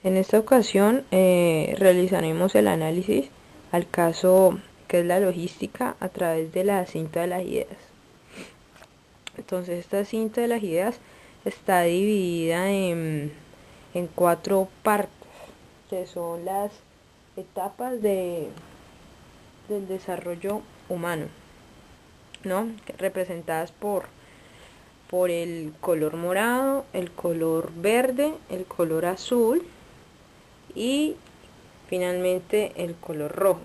En esta ocasión realizaremos el análisis al caso que es la logística a través de la cinta de las ideas. Entonces esta cinta de las ideas está dividida en cuatro partes, que son las etapas del desarrollo humano, ¿no? Representadas por el color morado, el color verde, el color azul y finalmente el color rojo.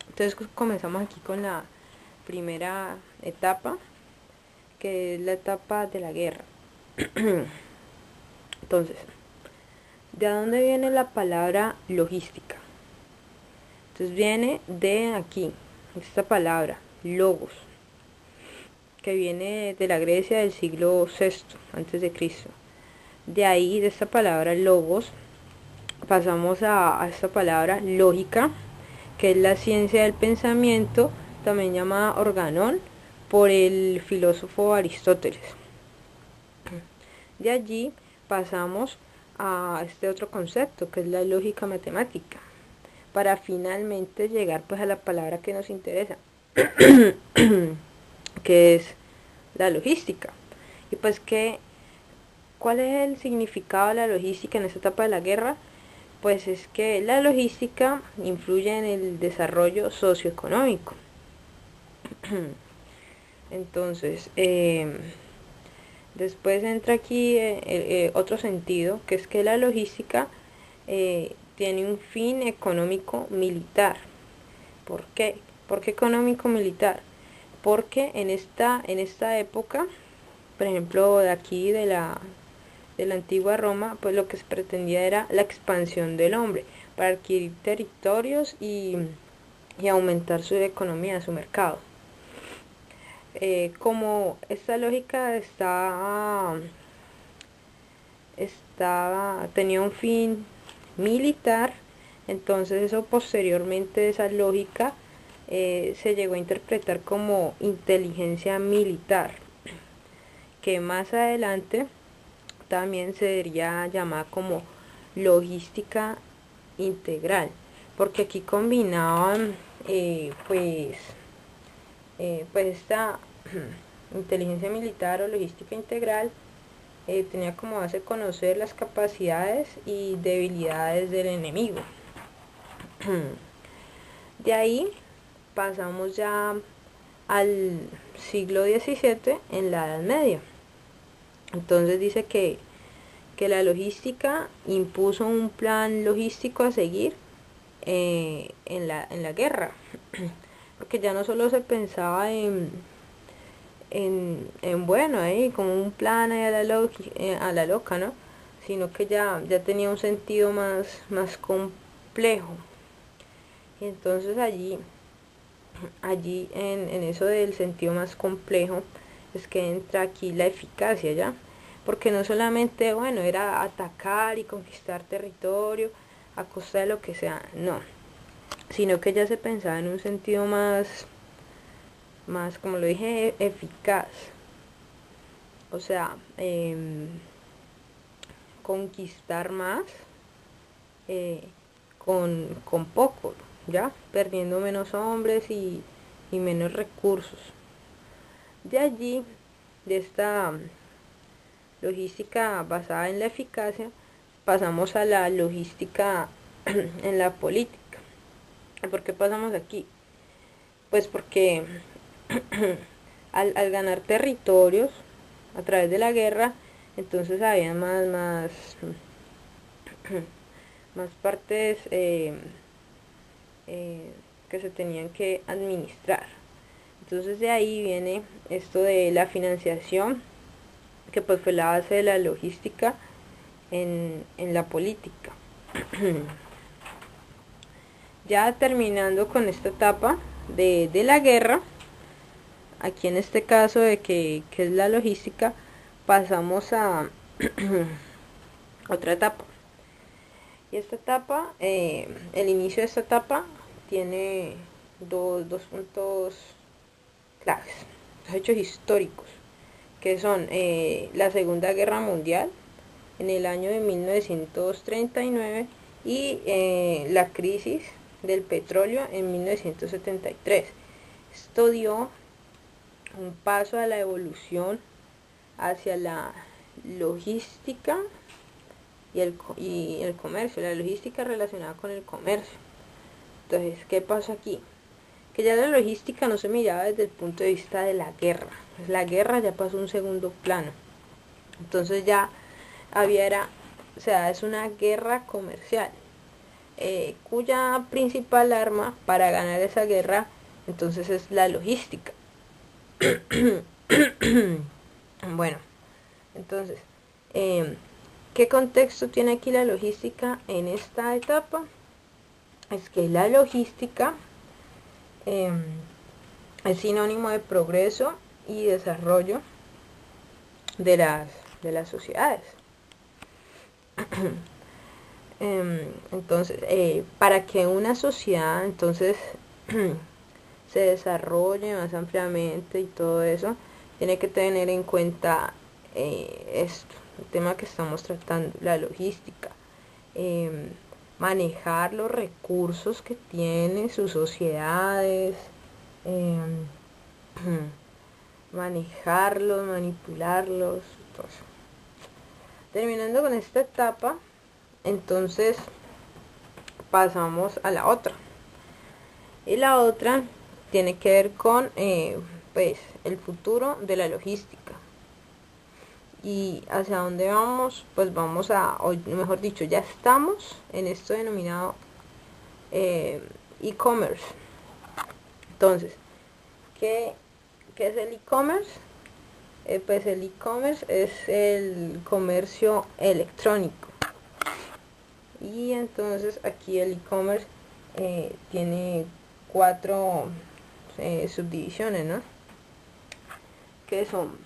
Entonces comenzamos aquí con la primera etapa, que es la etapa de la guerra. Entonces, ¿de dónde viene la palabra logística? Entonces viene de aquí, esta palabra, logos, que viene de la Grecia del siglo VI antes de Cristo. De ahí, de esta palabra logos, pasamos a esta palabra lógica, que es la ciencia del pensamiento, también llamada organón, por el filósofo Aristóteles. De allí pasamos a este otro concepto, que es la lógica matemática, para finalmente llegar pues a la palabra que nos interesa, que es la logística. Y pues ¿cuál es el significado de la logística en esta etapa de la guerra? Pues es que la logística influye en el desarrollo socioeconómico. Entonces, después entra aquí otro sentido, que es que la logística tiene un fin económico militar. ¿Por qué? ¿Por qué económico militar? Porque en esta época, por ejemplo, de aquí de la antigua Roma, pues lo que se pretendía era la expansión del hombre para adquirir territorios y aumentar su economía, su mercado. Como esta lógica tenía un fin militar, entonces eso posteriormente, esa lógica se llegó a interpretar como inteligencia militar, que más adelante también sería llamada como logística integral, porque aquí combinaban pues esta inteligencia militar o logística integral tenía como base conocer las capacidades y debilidades del enemigo. De ahí pasamos ya al siglo XVII en la Edad Media. Entonces dice que la logística impuso un plan logístico a seguir en la guerra, porque ya no solo se pensaba bueno, como un plan a la loca, ¿no? Sino que ya tenía un sentido más complejo. Y entonces allí en eso del sentido más complejo, es que entra aquí la eficacia, ¿ya? Porque no solamente, bueno, era atacar y conquistar territorio a costa de lo que sea, no, sino que ya se pensaba en un sentido más como lo dije, eficaz. O sea, conquistar más eh, con poco, ¿ya? Perdiendo menos hombres y menos recursos. De allí, de esta logística basada en la eficacia, pasamos a la logística en la política. ¿Por qué pasamos aquí? Pues porque al ganar territorios a través de la guerra, entonces había más partes que se tenían que administrar. Entonces de ahí viene esto de la financiación, que pues fue la base de la logística en la política. Ya terminando con esta etapa de la guerra, aquí en este caso de que es la logística, pasamos a otra etapa. Y esta etapa, el inicio de esta etapa tiene dos puntos claves, dos hechos históricos, que son la Segunda Guerra Mundial en el año de 1939 y la crisis del petróleo en 1973. Esto dio un paso a la evolución hacia la logística y el comercio, la logística relacionada con el comercio. Entonces, ¿qué pasa aquí? Que ya la logística no se miraba desde el punto de vista de la guerra. Pues la guerra ya pasó a un segundo plano. Entonces ya o sea, es una guerra comercial, cuya principal arma para ganar esa guerra, entonces, es la logística. Bueno, entonces, ¿qué contexto tiene aquí la logística en esta etapa? Es que la logística es sinónimo de progreso y desarrollo de las sociedades. Entonces, para que una sociedad entonces se desarrolle más ampliamente y todo eso, tiene que tener en cuenta esto, el tema que estamos tratando, la logística, manejar los recursos que tienen sus sociedades, manejarlos, manipularlos, todo eso. Terminando con esta etapa, entonces pasamos a la otra. Y la otra tiene que ver con pues el futuro de la logística. Y hacia dónde vamos, pues vamos o mejor dicho, ya estamos en esto denominado e-commerce. Entonces, ¿qué es el e-commerce? Pues el e-commerce es el comercio electrónico. Y entonces aquí el e-commerce tiene 4 subdivisiones, ¿no? Que son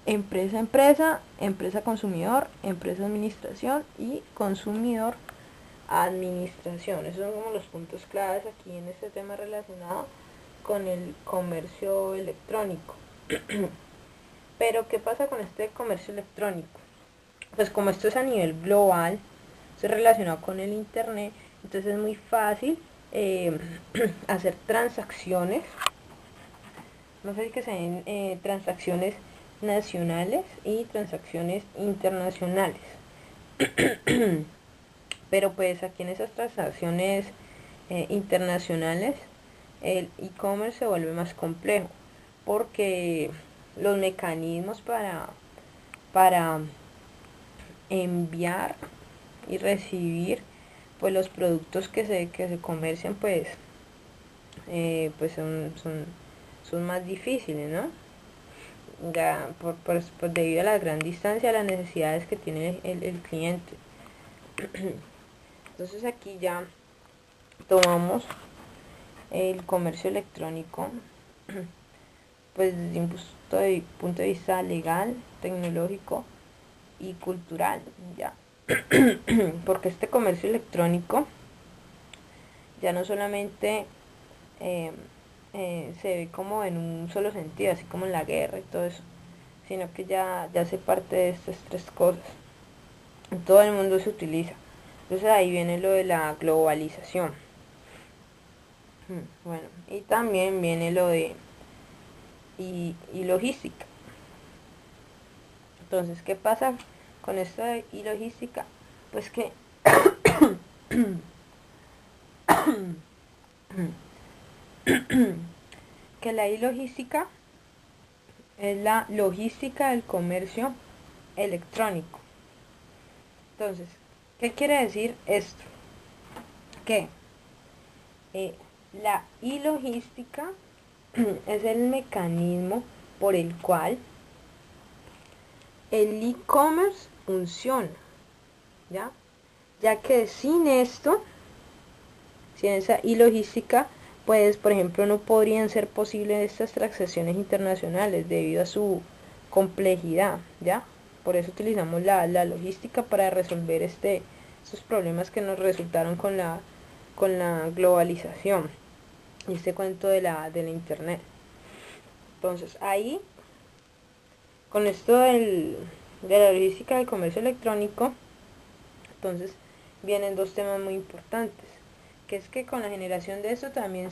empresa empresa consumidor, empresa administración y consumidor administración. Esos son como los puntos claves aquí en este tema relacionado con el comercio electrónico. Pero ¿qué pasa con este comercio electrónico? Pues como esto es a nivel global, es relacionado con el internet, entonces es muy fácil hacer transacciones. No sé si que sean transacciones nacionales y transacciones internacionales. Pero pues aquí en esas transacciones internacionales el e-commerce se vuelve más complejo porque los mecanismos para enviar y recibir pues los productos que se comercian pues son más difíciles, ¿no? Ya, por debido a la gran distancia, a las necesidades que tiene el cliente. Entonces aquí ya tomamos el comercio electrónico pues desde un punto de vista legal, tecnológico y cultural, ya. Porque este comercio electrónico ya no solamente se ve como en un solo sentido, así como en la guerra y todo eso, sino que ya hace parte de estas 3 cosas. En todo el mundo se utiliza. Entonces ahí viene lo de la globalización. Bueno, y también viene lo de y logística. Entonces, ¿qué pasa con esto de y logística? Pues que que la logística es la logística del comercio electrónico. Entonces, ¿qué quiere decir esto? Que la logística es el mecanismo por el cual el e-commerce funciona, ¿ya? Ya que sin esto, sin esa logística, pues por ejemplo no podrían ser posibles estas transacciones internacionales debido a su complejidad, ¿ya? Por eso utilizamos la logística para resolver estos problemas que nos resultaron con la globalización y este cuento de la internet. Entonces ahí Con esto de la logística del comercio electrónico, entonces vienen dos temas muy importantes, que es que con la generación de esto también